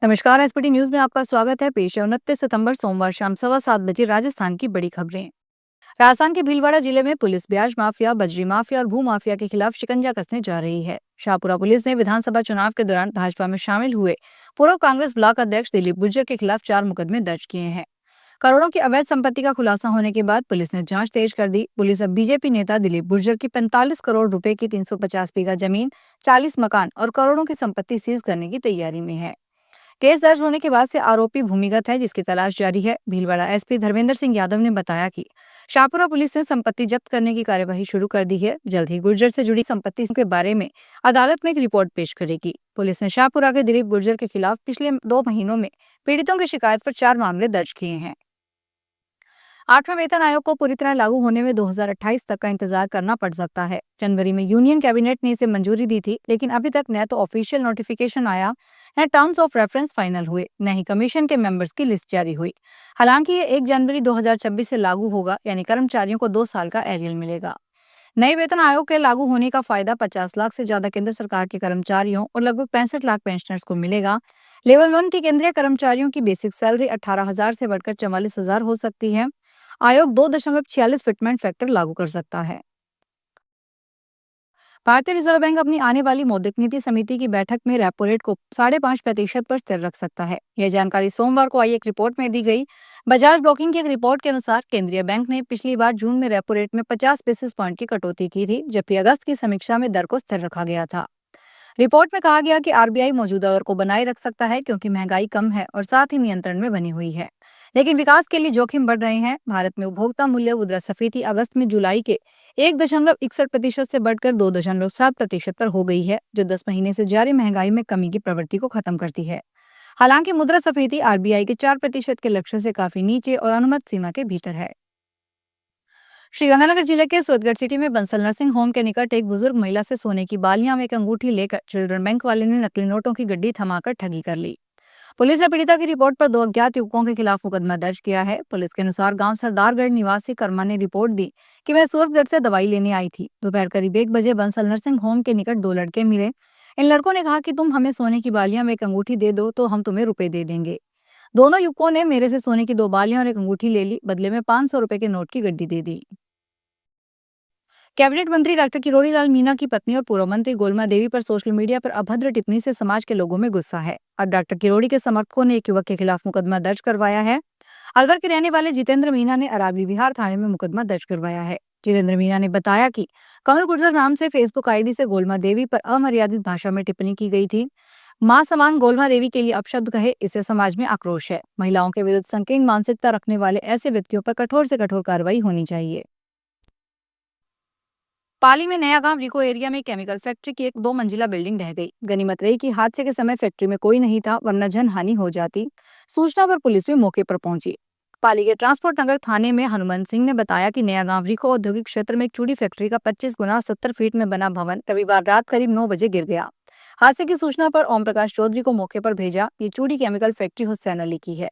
नमस्कार। SPT news में आपका स्वागत है। पेश है 29 सितंबर सोमवार शाम 7:15 राजस्थान की बड़ी खबरें। राजस्थान के भीलवाड़ा जिले में पुलिस ब्याज माफिया, बजरी माफिया और भू माफिया के खिलाफ शिकंजा कसने जा रही है। शाहपुरा पुलिस ने विधानसभा चुनाव के दौरान भाजपा में शामिल हुए पूर्व कांग्रेस ब्लॉक अध्यक्ष दिलीप गुर्जर के खिलाफ 4 मुकदमे दर्ज किए हैं। करोड़ों की अवैध संपत्ति का खुलासा होने के बाद पुलिस ने जांच तेज कर दी। पुलिस अब बीजेपी नेता दिलीप गुर्जर की 45 करोड़ रुपए की 350 बीघा जमीन, 40 मकान और करोड़ों की संपत्ति सीज करने की तैयारी में है। केस दर्ज होने के बाद से आरोपी भूमिगत है, जिसकी तलाश जारी है। भीलवाड़ा एसपी धर्मेंद्र सिंह यादव ने बताया कि शाहपुरा पुलिस ने संपत्ति जब्त करने की कार्यवाही शुरू कर दी है। जल्द ही गुर्जर से जुड़ी संपत्ति के बारे में अदालत में एक रिपोर्ट पेश करेगी। पुलिस ने शाहपुरा के दिलीप गुर्जर के खिलाफ पिछले 2 महीनों में पीड़ितों की शिकायत पर 4 मामले दर्ज किए हैं। 8वें वेतन आयोग को पूरी तरह लागू होने में 2028 तक का इंतजार करना पड़ सकता है। जनवरी में यूनियन कैबिनेट ने इसे मंजूरी दी थी, लेकिन अभी तक न तो ऑफिशियल नोटिफिकेशन आया, न टर्म्स ऑफ रेफरेंस फाइनल हुए, न ही कमीशन के मेंबर्स की लिस्ट जारी हुई। हालांकि ये 1 जनवरी 2026 से लागू होगा, यानी कर्मचारियों को 2 साल का एरियल मिलेगा। नए वेतन आयोग के लागू होने का फायदा 50 लाख से ज्यादा केंद्र सरकार के कर्मचारियों और लगभग 65 लाख पेंशनर्स को मिलेगा। लेवल 1 के केंद्रीय कर्मचारियों की बेसिक सैलरी 18,000 से बढ़कर 44,000 हो सकती है। आयोग 2.46 फिटमेंट फैक्टर लागू कर सकता है। भारतीय रिजर्व बैंक अपनी आने वाली मौद्रिक नीति समिति की बैठक में रेपो रेट को 5.5% पर स्थिर रख सकता है। यह जानकारी सोमवार को आई एक रिपोर्ट में दी गई। बजाज ब्रोकिंग की एक रिपोर्ट के अनुसार केंद्रीय बैंक ने पिछली बार जून में रेपो रेट में 50 बेसिस पॉइंट की कटौती की थी, जबकि अगस्त की समीक्षा में दर को स्थिर रखा गया था। रिपोर्ट में कहा गया कि आरबीआई मौजूदा दर को बनाए रख सकता है, क्योंकि महंगाई कम है और साथ ही नियंत्रण में बनी हुई है। लेकिन विकास के लिए जोखिम बढ़ रहे हैं। भारत में उपभोक्ता मूल्य मुद्रास्फीति अगस्त में जुलाई के 1.61% से बढ़कर 2.7% पर हो गई है, जो 10 महीने से जारी महंगाई में कमी की प्रवृत्ति को खत्म करती है। हालांकि मुद्रास्फीति आरबीआई के 4% के लक्ष्य से काफी नीचे और अनुमत सीमा के भीतर है। श्रीगंगानगर जिले के सोदगढ़ सिटी में बंसल नर्सिंग होम के निकट एक बुजुर्ग महिला से सोने की बालियां में एक अंगूठी लेकर चिल्ड्रन बैंक वाले ने नकली नोटों की गड्डी थमाकर ठगी कर ली। पुलिस ने पीड़िता की रिपोर्ट पर 2 अज्ञात युवकों के खिलाफ मुकदमा दर्ज किया है। पुलिस के अनुसार गांव सरदारगढ़ निवासी कर्मा ने रिपोर्ट दी कि वह सूरतगढ़ से दवाई लेने आई थी। दोपहर करीब 1 बजे बंसल नर्सिंग होम के निकट 2 लड़के मिले। इन लड़कों ने कहा कि तुम हमें सोने की बालियां में एक अंगूठी दे दो तो हम तुम्हें रुपए दे देंगे। दोनों युवकों ने मेरे से सोने की 2 बालियां और एक अंगूठी ले ली, बदले में 500 रुपए के नोट की गड्डी दे दी। कैबिनेट मंत्री डॉक्टर किरोड़ी लाल मीणा की पत्नी और पूर्व मंत्री गोलमा देवी पर सोशल मीडिया पर अभद्र टिप्पणी से समाज के लोगों में गुस्सा है। अब डॉक्टर किरोड़ी के समर्थकों ने एक युवक के खिलाफ मुकदमा दर्ज करवाया है। अलवर के रहने वाले जितेंद्र मीणा ने अरावली विहार थाने में मुकदमा दर्ज करवाया है। जितेंद्र मीणा ने बताया कि कमल गुर्जर नाम से फेसबुक आईडी से गोलमा देवी पर अमर्यादित भाषा में टिप्पणी की गई थी। मां समान गोलमा देवी के लिए अपशब्द कहे, इससे समाज में आक्रोश है। महिलाओं के विरुद्ध संकीर्ण मानसिकता रखने वाले ऐसे व्यक्तियों पर कठोर से कठोर कार्रवाई होनी चाहिए। पाली में नया गांव रिको एरिया में केमिकल फैक्ट्री की एक 2 मंजिला बिल्डिंग ढह गई। गनीमत रही कि हादसे के समय फैक्ट्री में कोई नहीं था, वरना जन हानि हो जाती। सूचना पर पुलिस भी मौके पर पहुंची। पाली के ट्रांसपोर्ट नगर थाने में हनुमान सिंह ने बताया कि नया गांव रिको औद्योगिक क्षेत्र में एक चूड़ी फैक्ट्री का 25 गुना 70 फीट में बना भवन रविवार रात करीब 9 बजे गिर गया। हादसे की सूचना पर ओम प्रकाश चौधरी को मौके पर भेजा। ये चूड़ी केमिकल फैक्ट्री हुसैन अली की है।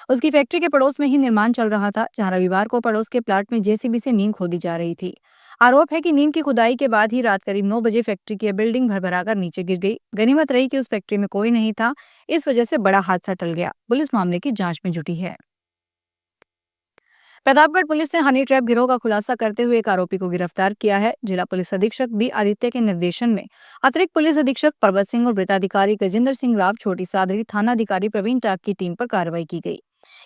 उसकी फैक्ट्री के पड़ोस में ही निर्माण चल रहा था, जहां रविवार को पड़ोस के प्लाट में जेसीबी से नींव खोदी जा रही थी। आरोप है कि नींव की खुदाई के बाद ही रात करीब 9 बजे फैक्ट्री की बिल्डिंग भरभराकर नीचे गिर गई। गनीमत रही कि उस फैक्ट्री में कोई नहीं था, इस वजह से बड़ा हादसा टल गया। पुलिस मामले की जांच में जुटी है। प्रतापगढ़ पुलिस ने हनी ट्रैप गिरोह का खुलासा करते हुए एक आरोपी को गिरफ्तार किया है। जिला पुलिस अधीक्षक बी आदित्य के निर्देशन में अतिरिक्त पुलिस अधीक्षक पर्वत सिंह और वृत्ताधिकारी गजेंद्र सिंह राव, छोटी सादड़ी थानाधिकारी प्रवीण टाक की टीम पर कार्रवाई की गई।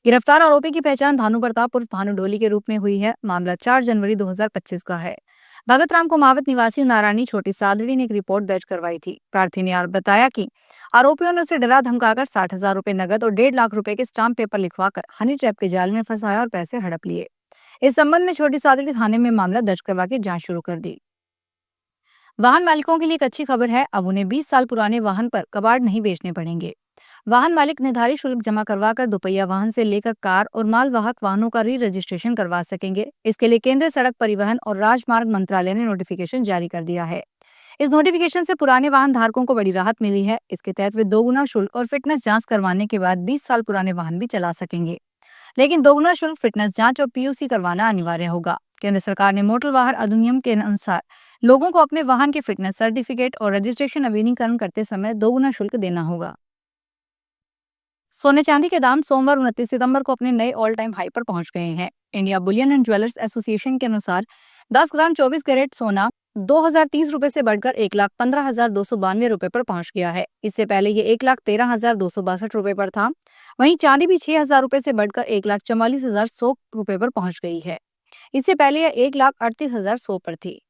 गिरफ्तार आरोपी की पहचान भानु प्रताप उर्फ भानु डोली के रूप में हुई है। मामला 4 जनवरी 2025 का है। भगत राम कुमावत निवासी नारायणी छोटी सादड़ी ने एक रिपोर्ट दर्ज करवाई थी। प्रार्थी ने बताया कि आरोपियों ने उसे डरा धमकाकर 60,000 रुपए नगद और 1.5 लाख रुपए के स्टाम्प पेपर लिखवाकर हनी ट्रैप के जाल में फंसाया और पैसे हड़प लिए। इस संबंध में छोटी सादड़ी थाने में मामला दर्ज करवा के जांच शुरू कर दी। वाहन मालिकों के लिए एक अच्छी खबर है। अब उन्हें 20 साल पुराने वाहन पर कबाड़ नहीं बेचने पड़ेंगे। वाहन मालिक निर्धारित शुल्क जमा करवाकर दोपहिया वाहन से लेकर कार और मालवाहक वाहनों का री रजिस्ट्रेशन करवा सकेंगे। इसके लिए केंद्रीय सड़क परिवहन और राजमार्ग मंत्रालय ने नोटिफिकेशन जारी कर दिया है। इस नोटिफिकेशन से पुराने वाहन धारकों को बड़ी राहत मिली है। इसके तहत वे 2 गुना शुल्क और फिटनेस जांच करवाने के बाद 20 साल पुराने वाहन भी चला सकेंगे। लेकिन 2 गुना शुल्क, फिटनेस जांच और पीयूसी करवाना अनिवार्य होगा। केंद्र सरकार ने मोटर वाहन अधिनियम के अनुसार लोगों को अपने वाहन के फिटनेस सर्टिफिकेट और रजिस्ट्रेशन नवीनीकरण करते समय 2 गुना शुल्क देना होगा। सोने चांदी के दाम सोमवार 29 सितंबर को अपने नए ऑल टाइम हाई पर पहुंच गए हैं। India Boolean and jewellers association के अनुसार 10 ग्राम 24 कैरेट सोना 2030 रुपए से बढ़कर 1,15,292 रुपए पर पहुंच गया है। इससे पहले ये 1,13,262 रुपए पर था। वहीं चांदी भी 6,000 रुपए से बढ़कर 1,44,100 रुपए पर पहुंच गई है। इससे पहले यह 1,38,100 पर थी।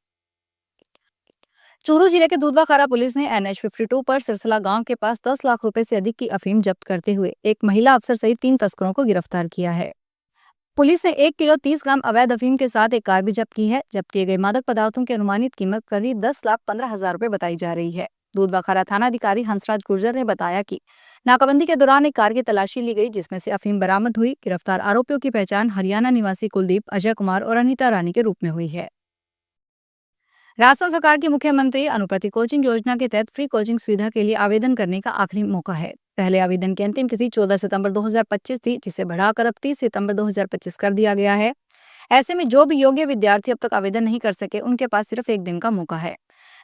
चूरू जिले के दूधवा खारा पुलिस ने NH 52 पर सिरसला गांव के पास 10 लाख रुपए से अधिक की अफीम जब्त करते हुए एक महिला अफसर सहित 3 तस्करों को गिरफ्तार किया है। पुलिस ने 1 किलो 30 ग्राम अवैध अफीम के साथ एक कार भी जब्त की है। जब्त किए गए मादक पदार्थों की अनुमानित कीमत करीब 10,15,000 रुपए बताई जा रही है। दूधवा खारा थाना अधिकारी हंसराज गुर्जर ने बताया कि नाकाबंदी के दौरान एक कार की तलाशी ली गई, जिसमें से अफीम बरामद हुई। गिरफ्तार आरोपियों की पहचान हरियाणा निवासी कुलदीप, अजय कुमार और अनीता रानी के रूप में हुई है। राजस्थान सरकार की मुख्यमंत्री अनुप्रति कोचिंग योजना के तहत फ्री कोचिंग सुविधा के लिए आवेदन करने का आखिरी मौका है। पहले आवेदन की अंतिम तिथि 14 सितंबर 2025 थी, जिसे बढ़ाकर अब 30 सितंबर 2025 कर दिया गया है। ऐसे में जो भी योग्य विद्यार्थी अब तक आवेदन नहीं कर सके, उनके पास सिर्फ एक दिन का मौका है।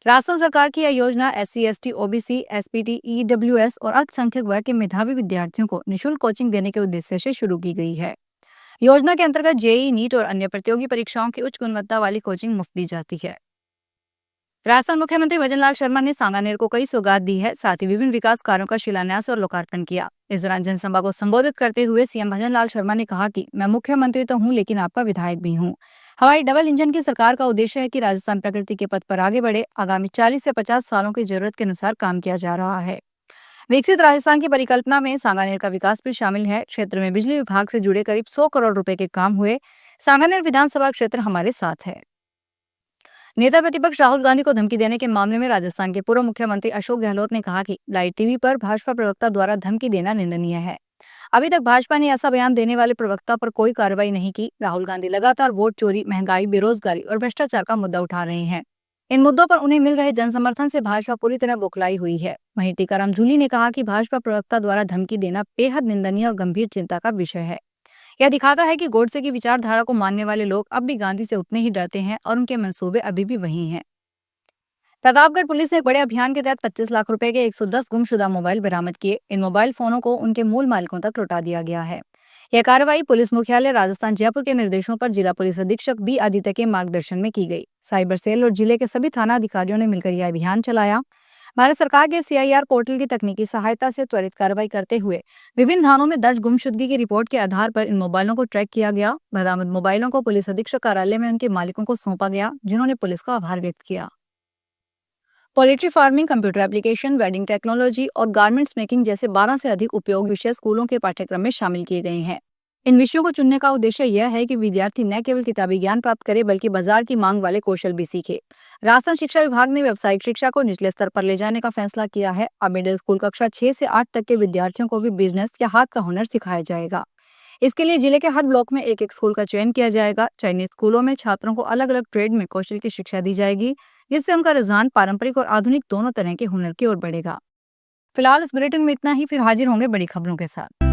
राजस्थान सरकार की यह योजना SC, ST, OBC, SPT, EWS और अल्पसंख्यक वर्ग के मेधावी विद्यार्थियों को निःशुल्क कोचिंग देने के उद्देश्य से शुरू की गई है। योजना के अंतर्गत JEE, नीट और अन्य प्रतियोगी परीक्षाओं की उच्च गुणवत्ता वाली कोचिंग मुफ्त दी जाती है। राजस्थान मुख्यमंत्री भजनलाल शर्मा ने सांगानेर को कई सौगात दी है, साथ ही विभिन्न विकास कार्यों का शिलान्यास और लोकार्पण किया। इस दौरान जनसभा को संबोधित करते हुए CM भजनलाल शर्मा ने कहा कि मैं मुख्यमंत्री तो हूं, लेकिन आपका विधायक भी हूं। हमारी डबल इंजन की सरकार का उद्देश्य है कि राजस्थान प्रगति के पथ पर आगे बढ़े। आगामी 40 से 50 सालों की जरूरत के अनुसार काम किया जा रहा है। विकसित राजस्थान की परिकल्पना में सांगानेर का विकास भी शामिल है। क्षेत्र में बिजली विभाग से जुड़े करीब 100 करोड़ रुपए के काम हुए। सांगानेर विधानसभा क्षेत्र हमारे साथ है। नेता प्रतिपक्ष राहुल गांधी को धमकी देने के मामले में राजस्थान के पूर्व मुख्यमंत्री अशोक गहलोत ने कहा कि लाइव टीवी पर भाजपा प्रवक्ता द्वारा धमकी देना निंदनीय है। अभी तक भाजपा ने ऐसा बयान देने वाले प्रवक्ता पर कोई कार्रवाई नहीं की। राहुल गांधी लगातार वोट चोरी, महंगाई, बेरोजगारी और भ्रष्टाचार का मुद्दा उठा रहे हैं। इन मुद्दों पर उन्हें मिल रहे जनसमर्थन से भाजपा पूरी तरह बौखलाई हुई है। वहीं टीकाराम जूली ने कहा कि भाजपा प्रवक्ता द्वारा धमकी देना बेहद निंदनीय और गंभीर चिंता का विषय है। यह दिखाता है कि गोडसे की विचारधारा को मानने वाले लोग अब भी गांधी से उतने ही डरते हैं और उनके मंसूबे अभी भी वही हैं। प्रतापगढ़ पुलिस ने एक बड़े अभियान के तहत 25 लाख रुपए के 110 गुमशुदा मोबाइल बरामद किए। इन मोबाइल फोनों को उनके मूल मालिकों तक लौटा दिया गया है। यह कार्रवाई पुलिस मुख्यालय राजस्थान जयपुर के निर्देशों पर जिला पुलिस अधीक्षक B आदित्य के मार्गदर्शन में की गई। साइबर सेल और जिले के सभी थाना अधिकारियों ने मिलकर यह अभियान चलाया। भारत सरकार के CIR पोर्टल की तकनीकी सहायता से त्वरित कार्रवाई करते हुए विभिन्न थानों में दर्ज गुमशुदगी की रिपोर्ट के आधार पर इन मोबाइलों को ट्रैक किया गया। बरामद मोबाइलों को पुलिस अधीक्षक कार्यालय में उनके मालिकों को सौंपा गया, जिन्होंने पुलिस का आभार व्यक्त किया। Poultry farming, computer application, wedding technology और गारमेंट्स मेकिंग जैसे 12 से अधिक उपयोगी विषय स्कूलों के पाठ्यक्रम में शामिल किए गए हैं। इन विषयों को चुनने का उद्देश्य यह है कि विद्यार्थी न केवल किताबी ज्ञान प्राप्त करे, बल्कि बाजार की मांग वाले कौशल भी सीखे। राजस्थान शिक्षा विभाग ने व्यावसायिक शिक्षा को निचले स्तर पर ले जाने का फैसला किया है। अब मिडिल स्कूल कक्षा 6 से 8 तक के विद्यार्थियों को भी बिजनेस या हाथ का हुनर सिखाया जाएगा। इसके लिए जिले के हर ब्लॉक में एक स्कूल का चयन किया जाएगा। चयनित स्कूलों में छात्रों को अलग अलग ट्रेड में कौशल की शिक्षा दी जाएगी, जिससे उनका रुझान पारंपरिक और आधुनिक दोनों तरह के हुनर की ओर बढ़ेगा। फिलहाल इस बुलेटिन में इतना ही, फिर हाजिर होंगे बड़ी खबरों के साथ।